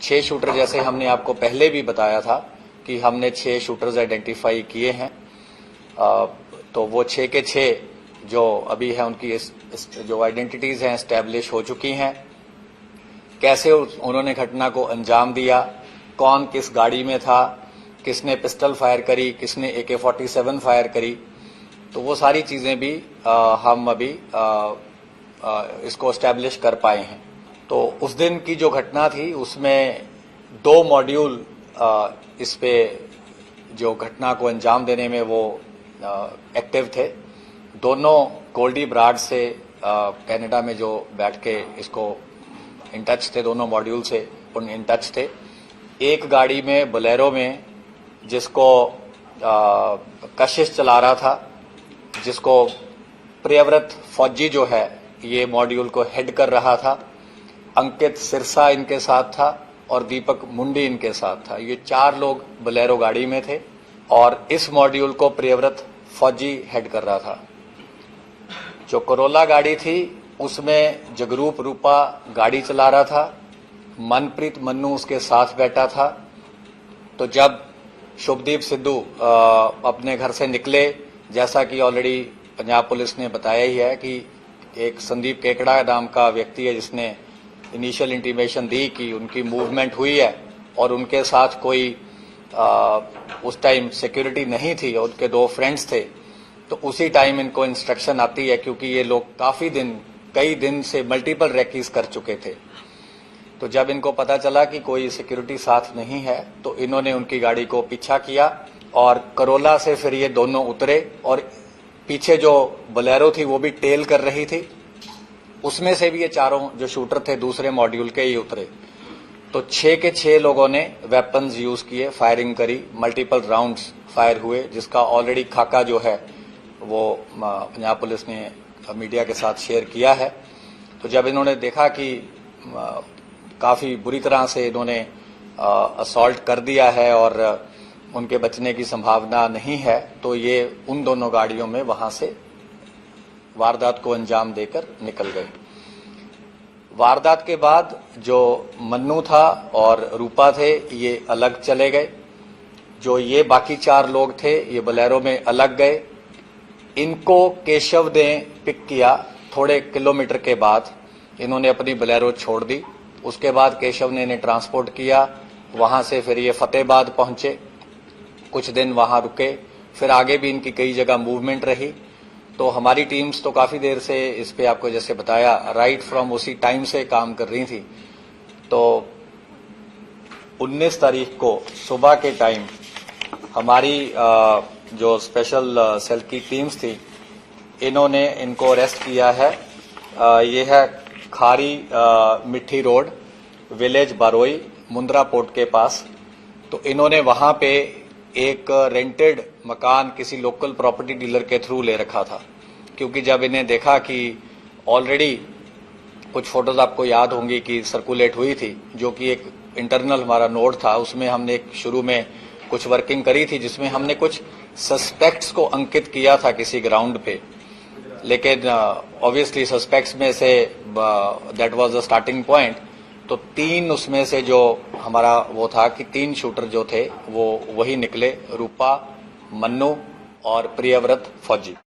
6 shooter जैसे हमने आपको पहले भी बताया था कि हमने 6 शूटर्स आइडेंटिफाई किए हैं। तो वो 6 के 6 जो अभी है उनकी जो आइडेंटिटीज हैं एस्टैब्लिश हो चुकी हैं। कैसे उन्होंने घटना को अंजाम दिया, कौन किस गाड़ी में था, किसने पिस्टल फायर करी, किसने AK-47 फायर करी, तो वो सारी चीजें भी हम अभी इसको एस्टैब्लिश कर पाए हैं। तो उस दिन की जो घटना थी उसमें 2 मॉड्यूल इस पे जो घटना को अंजाम देने में वो एक्टिव थे। दोनों गोल्डी ब्राड से कनाडा में जो बैठ के इसको इन टच थे, दोनों मॉड्यूल से उन इन टच थे। एक गाड़ी में बोलेरो में जिसको कशिश चला रहा था, जिसको प्रियव्रत फौजी जो है ये मॉड्यूल को हेड कर रहा था। अंकित सिरसा इनके साथ था और दीपक मुंडी इनके साथ था। ये 4 लोग बोलेरो गाड़ी में थे और इस मॉड्यूल को प्रियव्रत फौजी हेड कर रहा था। जो करोला गाड़ी थी उसमें जगरूप रूपा गाड़ी चला रहा था, मनप्रीत मन्नू उसके साथ बैठा था। तो जब शुभदीप सिद्धू अपने घर से निकले, जैसा कि ऑलरेडी पंजाब पुलिस ने बताया ही है कि एक संदीप केकड़ा नाम का व्यक्ति है जिसने इनिशियल इंटीमेशन दी कि उनकी मूवमेंट हुई है और उनके साथ कोई उस टाइम सिक्योरिटी नहीं थी और उनके 2 फ्रेंड्स थे। तो उसी टाइम इनको इंस्ट्रक्शन आती है, क्योंकि ये लोग कई दिन से मल्टीपल रैकीज कर चुके थे। तो जब इनको पता चला कि कोई सिक्योरिटी साथ नहीं है तो इन्होंने उनकी गाड़ी को पीछा किया और करोला से फिर ये दोनों उतरे और पीछे जो बोलेरो थी वो भी टेल कर रही थी। उसमें से भी ये 4 जो शूटर थे दूसरे मॉड्यूल के ही उतरे। तो 6 के 6 लोगों ने वेपन्स यूज किए, फायरिंग करी, मल्टीपल राउंड्स फायर हुए, जिसका ऑलरेडी खाका जो है वो पंजाब पुलिस ने मीडिया के साथ शेयर किया है। तो जब इन्होंने देखा कि काफी बुरी तरह से इन्होंने असॉल्ट कर दिया है और उनके बचने की संभावना नहीं है, तो ये उन दोनों गाड़ियों में वहां से वारदात को अंजाम देकर निकल गए। वारदात के बाद जो मन्नू था और रूपा थे ये अलग चले गए। जो ये बाकी 4 लोग थे ये बोलेरो में अलग गए। इनको केशव ने पिक किया। थोड़े किलोमीटर के बाद इन्होंने अपनी बोलेरो छोड़ दी। उसके बाद केशव ने इन्हें ट्रांसपोर्ट किया। वहां से फिर ये फतेहाबाद पहुंचे, कुछ दिन वहां रुके, फिर आगे भी इनकी कई जगह मूवमेंट रही। तो हमारी टीम्स तो काफी देर से इस पे आपको जैसे बताया राइट फ्रॉम उसी टाइम से काम कर रही थी। तो 19 तारीख को सुबह के टाइम हमारी जो स्पेशल सेल की टीम्स थी इन्होंने इनको अरेस्ट किया है। ये है खारी मिट्टी रोड, विलेज बारोई, मुंद्रा पोर्ट के पास। तो इन्होंने वहां पे एक रेंटेड मकान किसी लोकल प्रॉपर्टी डीलर के थ्रू ले रखा था, क्योंकि जब इन्हें देखा कि ऑलरेडी कुछ फोटोज आपको याद होंगी कि सर्कुलेट हुई थी, जो कि एक इंटरनल हमारा नोट था, उसमें हमने एक शुरू में कुछ वर्किंग करी थी जिसमें हमने कुछ सस्पेक्ट्स को अंकित किया था किसी ग्राउंड पे। लेकिन ऑब्वियसली सस्पेक्ट्स में say that was the starting point. तो 3 उसमें से जो हमारा वो था कि 3 शूटर जो थे वो वही निकले, रूपा, मन्नू और प्रियव्रत फौजी।